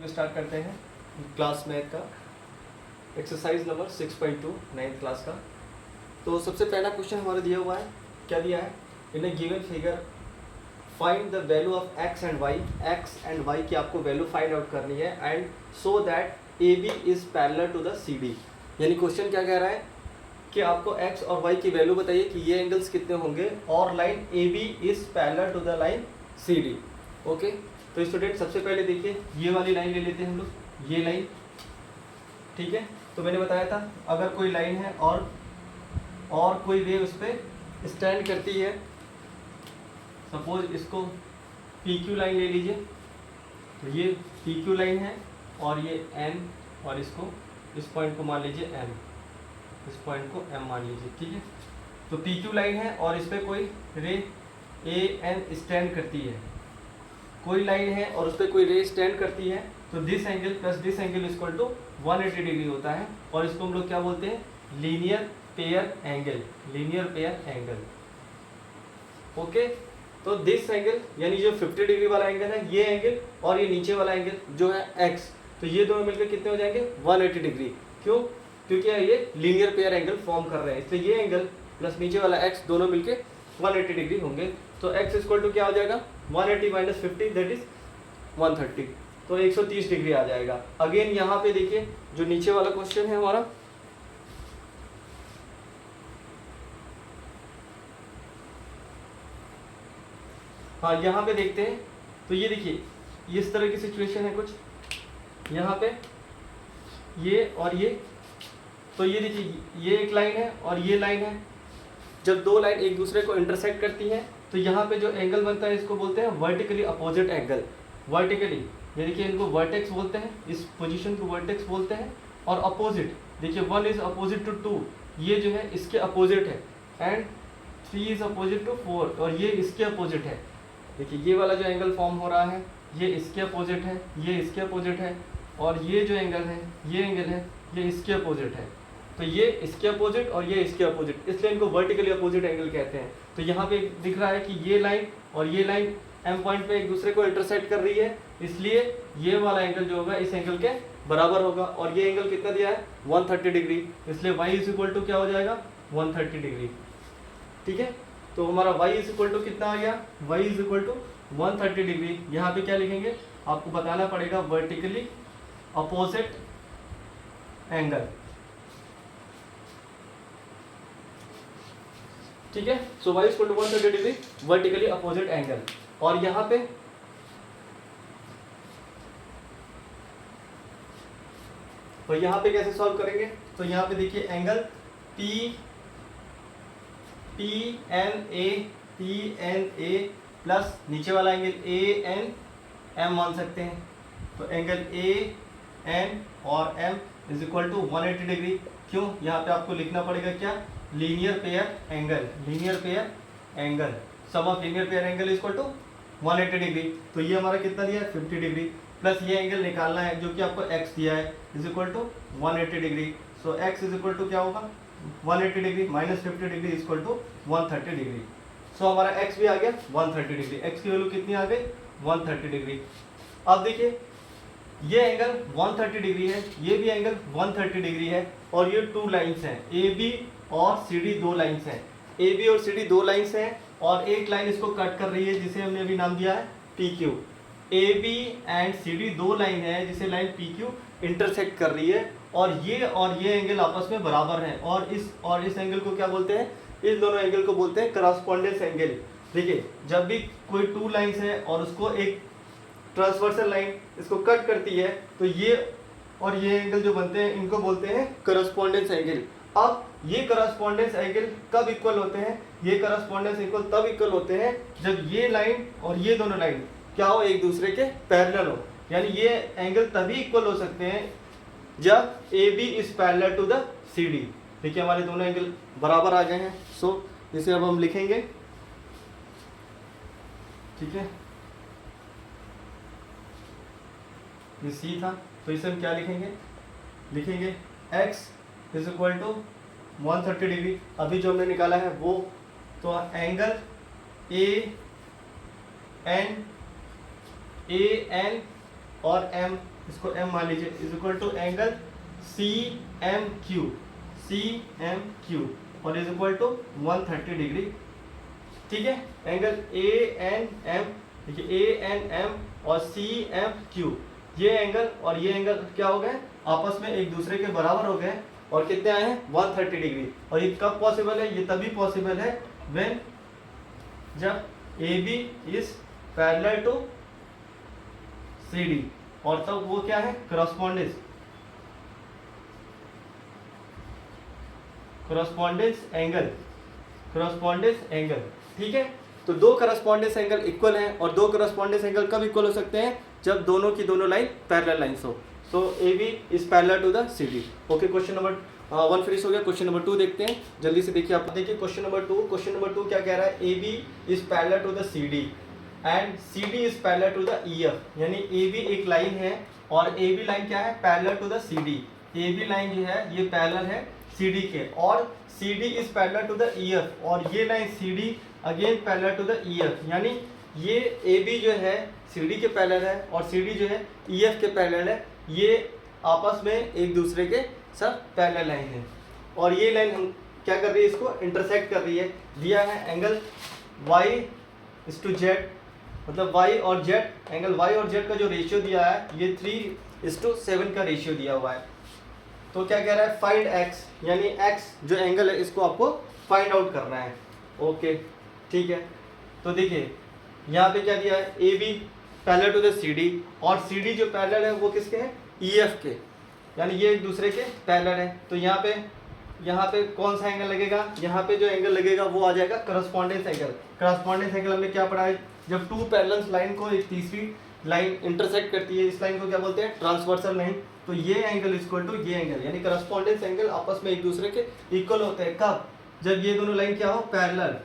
Start करते हैं class math का एक्सरसाइज नंबर 6.2 9th क्लास का। तो सबसे पहला क्वेश्चन हमारा दिया हुआ है, क्या दिया है, in a given figure find the value of x and y की आपको वैल्यू फाइंड आउट करनी है and so that A B is parallel to the C D. यानी क्वेश्चन क्या कह रहा है कि आपको x और y की वैल्यू बताइए कि ये एंगल्स कितने होंगे और line A B is parallel to the line C D. Okay, तो स्टूडेंट सबसे पहले देखिए ये वाली लाइन ले लेते हैं हम लोग, ये लाइन, ठीक है। तो मैंने बताया था अगर कोई लाइन है और कोई रे उस पर स्टैंड करती है, सपोज इसको PQ लाइन ले लीजिए, तो ये PQ लाइन है और ये N और इसको इस पॉइंट को मान लीजिए M, इस पॉइंट को M मान लीजिए, ठीक है। तो PQ लाइन है और इस पर कोई रे AN स्टैंड करती है, कोई लाइन है और उस पर कोई रे स्टैंड करती है, तो this angle plus this angle equal to 180 degree होता है और इसको हम लोग क्या बोलते हैं, linear pair angle, linear pair angle. Okay, तो दिस एंगल यानी जो 50 डिग्री वाला एंगल है ये एंगल और ये नीचे वाला एंगल जो है x, तो ये दोनों मिलकर कितने हो जाएंगे 180 डिग्री। क्यों? क्योंकि ये लीनियर पेयर एंगल फॉर्म कर रहे हैं, इसलिए ये एंगल प्लस नीचे वाला x दोनों मिलकर 180 डिग्री होंगे। तो x इक्वल टू क्या हो जाएगा 180 माइनस 50 दैट इज 130, तो 130 डिग्री आ जाएगा। अगेन यहाँ पे देखिए जो नीचे वाला क्वेश्चन है हमारा, हाँ यहाँ पे देखते हैं, तो ये देखिए इस तरह की सिचुएशन है कुछ, यहाँ पे ये और ये, तो ये देखिए ये एक लाइन है और ये लाइन है। जब दो लाइन एक दूसरे को इंटरसेक्ट करती हैं तो यहाँ पे जो एंगल बनता है इसको बोलते हैं वर्टिकली अपोजिट एंगल। वर्टिकली ये देखिए इनको वर्टेक्स बोलते हैं, इस पोजीशन को वर्टेक्स बोलते हैं। और अपोजिट देखिए 1 इज अपोजिट टू 2, ये जो है इसके अपोजिट है, एंड 3 इज अपोजिट टू 4 और ये इसके अपोजिट है। देखिए ये वाला जो एंगल फॉर्म हो रहा है ये इसके अपोजिट है, ये इसके अपोजिट है, और ये जो एंगल है ये एंगल है ये इसके अपोजिट है। तो ये इसके अपोजिट और ये इसके अपोजिट, इसलिए इनको वर्टिकली अपोजिट एंगल कहते हैं। तो यहाँ पे दिख रहा है कि ये लाइन और ये लाइन M पॉइंट पे एक दूसरे को इंटरसेक्ट कर रही है, इसलिए ये वाला एंगल जो होगा इस एंगल के बराबर होगा। और ये एंगल कितना दिया है 130 डिग्री, इसलिए y इज इक्वल टू क्या हो जाएगा 130 डिग्री, ठीक है। तो हमारा y इज इक्वल टू कितना आ गया, y is equal to 130 degree. यहाँ पे क्या लिखेंगे, आपको बताना पड़ेगा वर्टिकली अपोजिट एंगल, ठीक है। So y equal to 130 degree vertically opposite angle. और यहाँ पे तो यहाँ पे कैसे सॉल्व करेंगे, तो यहाँ पे देखिए एंगल PNA प्लस नीचे वाला एंगल ANM मान सकते हैं। तो एंगल AN और M is equal to 180 degree. क्यों? यहाँ पे आपको लिखना पड़ेगा क्या, linear pair angle, linear pair angle, sum of linear pair angle equal to 180 degree. तो ये हमारा कितना दिया है 50 डिग्री, प्लस ये एंगल निकालना है जो कि आपको x दिया है is equal to 180 degree. So x is equal to क्या होगा 180 degree minus 50 degree is equal to 130 degree. So हमारा x भी आ गया 130 डिग्री, x की वैल्यू कितनी आ गई 130 डिग्री। अब देखिए ये एंगल 130 डिग्री है, ये भी एंगल 130 डिग्री है, और ये टू लाइंस हैं AB और CD, दो लाइंस हैं, AB और CD दो लाइंस हैं, और एक लाइन इसको कट कर रही है जिसे हमने अभी नाम दिया है PQ। AB एंड CD दो लाइन है जिसे लाइन PQ इंटरसेक्ट कर रही है, और ये एंगल आपस में बराबर हैं, और इस एंगल को क्या बोलते हैं, इस दोनों एंगल को बोलते हैं करस्पॉन्डेंस एंगल। देखिए जब भी कोई टू लाइंस है और उसको एक ट्रांसवर्सल लाइन इसको कट करती है, तो ये और ये एंगल जो बनते हैं इनको बोलते हैं करस्पॉन्डेंस एंगल। अब ये करस्पॉन्डेंस एंगल कब इक्वल होते हैं, ये करस्पॉन्डेंस एंगल तब इक्वल होते हैं जब ये लाइन और ये दोनों लाइन क्या हो, एक दूसरे के पैरेलल हो। यानी ये एंगल तभी इक्वल हो सकते हैं जब AB is parallel to the CD। देखिए हमारे दोनों एंगल बराबर आ गए हैं। सो इसे अब हम लिखेंगे, ठीक है, ये C था, तो इसे हम क्या लिखेंगे x is equal to 130 degree. अभी जो हमने निकाला है वो, तो एंगल AN और M इसको m मान लीजिए, is equal to angle C M Q और इज इक्वल टू 130 डिग्री। ठीक है, एंगल ए एन एम, देखिए ए एन एम और सी एम क्यू, ये एंगल और ये एंगल क्या हो गए, आपस में एक दूसरे के बराबर हो गए और कितने आए हैं 130 डिग्री। और ये कब पॉसिबल है, ये तभी पॉसिबल है व्हेन जब A B is parallel to C D, और तब वो क्या है, करस्पॉन्डेंस एंगल। ठीक है, तो दो करस्पॉन्डेंस एंगल इक्वल हैं, और दो करस्पॉन्डेंस एंगल कब इक्वल हो सकते हैं, जब दोनों की दोनों लाइन पैरेलल लाइंस हो। So A B is parallel to the C D. Okay, question number 1 finish हो गया। क्वेश्चन नंबर 2 देखते हैं, जल्दी से देखिए आप। देखिए क्वेश्चन नंबर 2 क्या कह रहा है, A B is parallel to the C D and C D is parallel to the E F. यानी ए बी एक लाइन है और ए बी लाइन क्या है, parallel to the C D. A B line जो है ये पैरेलल है सी डी के, और C D is parallel to the E F, और ये line C D again parallel to the E F. यानी ये ए बी जो है सी डी के पैरेलल है और सी डी जो है ई एफ के पैरेलल है, ये आपस में एक दूसरे के सब पैरेलल लाइन है। और ये लाइन हम क्या कर रही है, इसको इंटरसेक्ट कर रही है। दिया है angle y is to Z, मतलब y और z, एंगल y और z का जो रेशियो दिया है ये 3:7 का रेशियो दिया हुआ है। तो क्या कह रहा है, फाइंड x, यानी x जो एंगल है इसको आपको फाइंड आउट करना है। ओके ठीक है, तो देखिए यहाँ पे क्या दिया है, A B parallel to the C D, और सी डी जो पैरेलल है वो किसके हैं, ई एफ के, यानी ये एक दूसरे के पैरेलल है। तो यहाँ पे कौन सा एंगल लगेगा, यहाँ पे जो एंगल लगेगा वो आ जाएगा करस्पॉन्डेंस एंगल। करस्पॉन्डेंस एंगल हमने क्या पढ़ा है, जब टू पैरेलल लाइन को एक तीसरी लाइन इंटरसेक्ट करती है, इस लाइन को क्या बोलते हैं, ट्रांसवर्सल लाइन। तो ये एंगल इक्वल टू ये एंगल, यानी करस्पॉन्डेंस एंगल आपस में एक दूसरे के इक्वल होते हैं। कब, जब ये दोनों लाइन क्या हो, पैरेलल।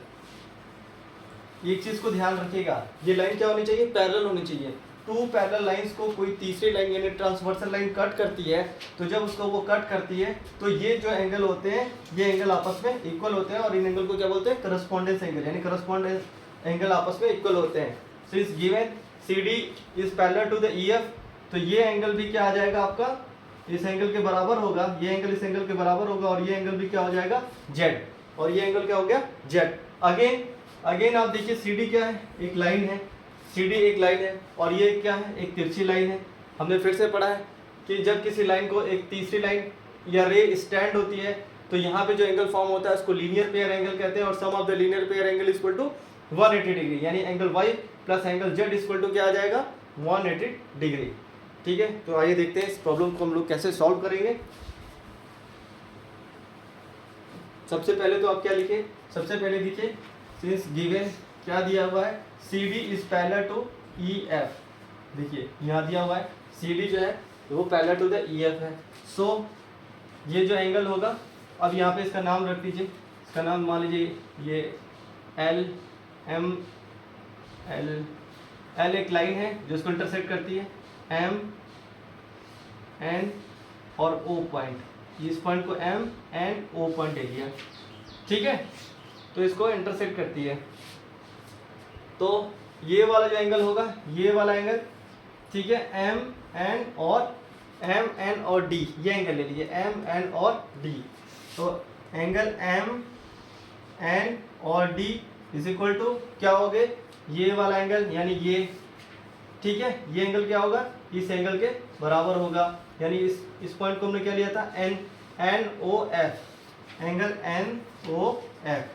एक चीज को ध्यान रखिएगा, ये लाइन क्या होनी चाहिए, पैरेलल होनी चाहिए। टू पैरेलल लाइंस को कोई तीसरी लाइन यानी ट्रांसवर्सल लाइन कट करती है, तो जब उसको वो कट करती है तो ये जो एंगल होते हैं ये एंगल आपस में इक्वल होते हैं, और इन एंगल को क्या बोलते हैं, करस्पॉन्डेंस एंगल, यानी करस्पॉन्डेंस एंगल आपस में इक्वल होते हैं। So is given C D is parallel to the E F, तो ये एंगल भी क्या आ जाएगा आपका, इस एंगल के बराबर होगा, ये एंगल इस एंगल के बराबर होगा, और ये एंगल भी क्या हो जाएगा, जेड, और ये एंगल क्या हो गया, जेड। अगेन आप देखिए सी डी क्या है, एक लाइन है, सी डी एक लाइन है, और ये क्या है, एक तिरछी लाइन है। हमने फिर से पढ़ा है कि जब किसी लाइन को एक तीसरी लाइन या रे स्टैंड होती है तो यहाँ पे जो एंगल फॉर्म होता है उसको लीनियर पेयर एंगल कहते हैं, और sum of the linear pair angle equal to 180 degree, यानी angle y plus angle z equal to क्या आ जाएगा, 180 डिग्री। ठीक है, तो आइए देखते हैं इस प्रॉब्लम को हम लोग कैसे सॉल्व करेंगे। सबसे पहले तो आप क्या लिखे, सबसे पहले देखिए सिंस गिवन क्या दिया हुआ है, C D is parallel to E F. देखिए यहाँ दिया हुआ है सी डी जो है वो parallel to the E F है। सो ये जो एंगल होगा, अब यहाँ पे इसका नाम रख दीजिए, इसका नाम मान लीजिए ये एल एम एल एक लाइन है जो इसको इंटरसेक्ट करती है, एम एन और ओ पॉइंट, इस पॉइंट को एम एन ओ पॉइंट ले लिया। ठीक है, तो इसको इंटरसेक्ट करती है। तो ये वाला जो एंगल होगा, ये वाला एंगल, ठीक है, एम एन और डी, ये एंगल ले लीजिए, एम एन और डी। तो एंगल एम एन और डी इज इक्वल टू क्या हो गए, ये वाला एंगल यानी ये, ठीक है, ये एंगल क्या होगा, इस एंगल के बराबर होगा, यानी इस पॉइंट को हमने क्या लिया था, N O F, angle N O F.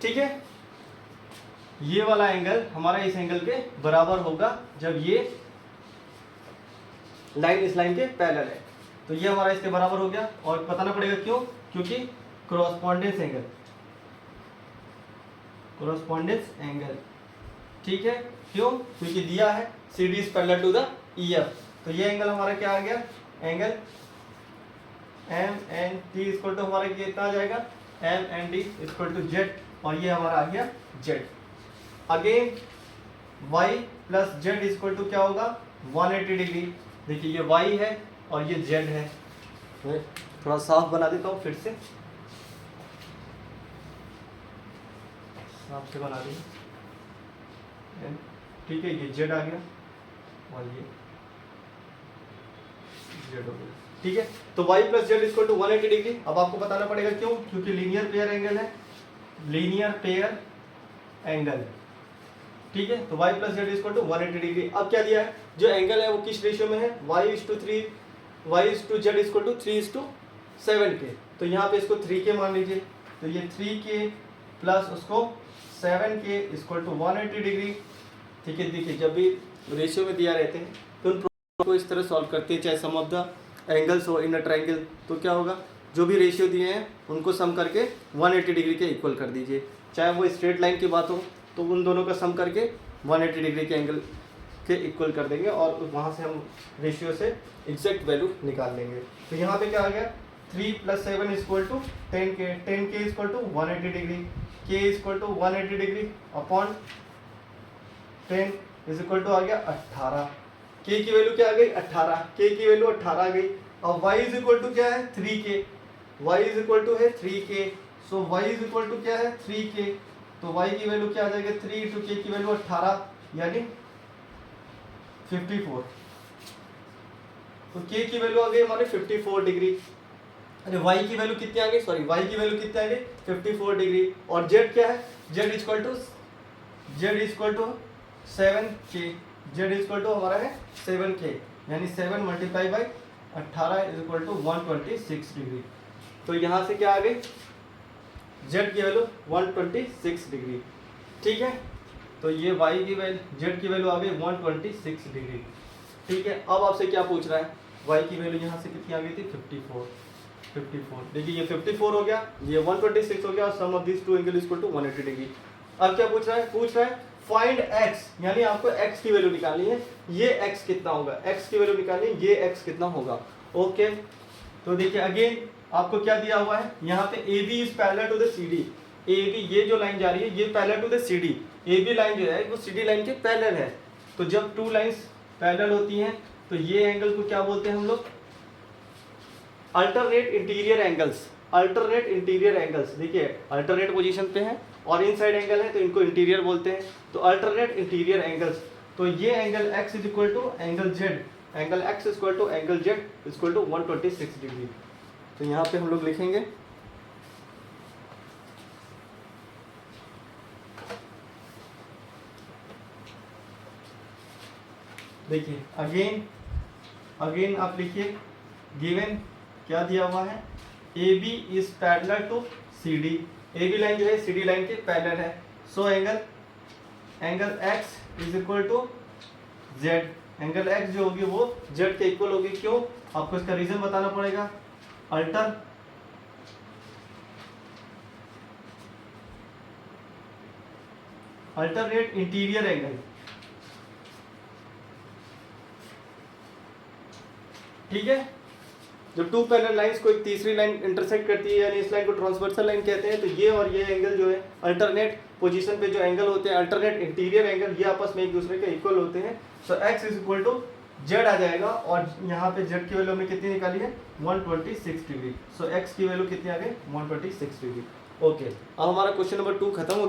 ठीक है, ये वाला एंगल हमारा इस एंगल के बराबर होगा जब ये लाइन इस लाइन के पैरेलल है। तो ये हमारा इसके बराबर हो गया, और बताना पड़ेगा क्यों, क्योंकि क्रॉसपॉन्डेंस एंगल, ठीक है, क्यों, क्योंकि दिया है C D is parallel to the E F. तो ये एंगल हमारा क्या आ गया, angle M N T equal to हमारा कितना आ जाएगा, M N D equal to Z, और ये हमारा आ गया Z. Again y plus Z equal to क्या होगा, 180 डिग्री। देखिए ये y है और ये z है, मैं थोड़ा साफ बना देता हूँ, फिर से साफ से बना देंगे। ठीक है, ये z आ गया और ये जेड हो गया। ठीक है, तो y plus Z equal to 180 degree. अब आपको बताना पड़ेगा क्यों, क्योंकि लीनियर पेयर एंगल है, लीनियर पेयर एंगल। ठीक है, तो y plus Z equal to 180 degree. अब क्या दिया है, जो एंगल है वो किस रेशियो में है, y/3 z इक्वल टू 3:7 के। तो यहाँ पे इसको 3k मान लीजिए, तो ये 3k प्लस उसको 7k इक्वल टू 180 डिग्री। ठीक है, देखिए जब भी रेशियो में दिया रहते हैं तो उन प्रॉब्लम को इस तरह सॉल्व करते हैं, चाहे सम ऑफ द एंगल्स हो इन अ ट्रायंगल। तो क्या होगा, जो भी रेशियो दिए हैं उनको सम करके 180 डिग्री के इक्वल कर दीजिए। चाहे वो स्ट्रेट लाइन की बात हो तो उन दोनों का सम करके 180 डिग्री के एंगल के इक्वल कर देंगे और वहाँ से हम रेशियो से एग्जैक्ट वैल्यू निकाल लेंगे। तो यहाँ पे क्या आ गया, 3 + 7 equal to 10k, 10k equal to 180 degree, k equal to 180 degree upon 10 is equal to आ गया 18। k की वैल्यू क्या आ गई 18, k की वैल्यू 18 आ गई। अब y इज इक्वल टू क्या है 3k, y is equal to है 3k, so y is equal to क्या है 3k, तो y की वैल्यू क्या आ जाएगी 3 × k की वैल्यू 18 यानी 54। तो k की वैल्यू आ गई हमारे 54 डिग्री। अरे y की वैल्यू कितनी आ गई, सॉरी y की वैल्यू कितनी आ गई 54 डिग्री। और z क्या है, z equal to 7k, z equal to हमारा है 7k यानी 7 × 18 इज इक्वल टू 126 डिग्री। तो यहाँ से क्या आ गई, z की वैल्यू 126 डिग्री। ठीक है, तो ये y की वैल्यू, z की वैल्यू आ गई 126 डिग्री। ठीक है, अब आपसे क्या पूछ रहा है, y की वैल्यू यहाँ से कितनी आ गई थी 54। देखिए ये 54 हो गया, ये 126 हो गया और sum of this two angle equal to 180 degree. अब क्या पूछ रहा है फाइंड x, यानी आपको x की वैल्यू निकालनी है, ये x कितना होगा, x की वैल्यू निकालनी है, ये x कितना होगा। ओके, तो देखिए अगेन आपको क्या दिया हुआ है, यहाँ पे AB is parallel to the CD, AB ये जो लाइन जा रही है ये parallel to the CD, AB line जो है वो CD लाइन के पैरेलल है। तो जब टू लाइंस पैरेलल होती हैं तो ये एंगल को क्या बोलते हैं हम लोग, alternate interior angles. Alternate interior angles, देखिए अल्टरनेट पोजीशन पे है और इनसाइड एंगल है तो इनको इंटीरियर बोलते हैं। तो अल्टरनेट इंटीरियर एंगल्स, तो ये angle x is equal to angle z, angle x equal to angle z equal to 126 degree. तो यहाँ पे हम लोग लिखेंगे देखिए अगेन आप लिखिए गिवन क्या दिया हुआ है, AB is parallel to CD, AB line जो है CD लाइन के पैरेलल है। So angle x is equal to z, angle x जो होगी वो z के इक्वल होगी। क्यों, आपको इसका रीजन बताना पड़ेगा। अल्टरनेट इंटीरियर एंगल, ठीक है, जब टू पैरेलल लाइंस को एक तीसरी लाइन इंटरसेक्ट करती है यानी इस लाइन को ट्रांसवर्सल लाइन कहते हैं। तो ये और ये एंगल जो है अल्टरनेट पोजीशन पे जो एंगल होते हैं, अल्टरनेट इंटीरियर एंगल, ये आपस में एक दूसरे के इक्वल होते हैं। So x is equal to z आ जाएगा और यहाँ पे z की वैल्यू हमने कितनी निकाली है 126 डिग्री। सो x की वैल्यू कितनी आ गई 126 डिग्री। ओके, अब हमारा क्वेश्चन नंबर 2 खत्म हो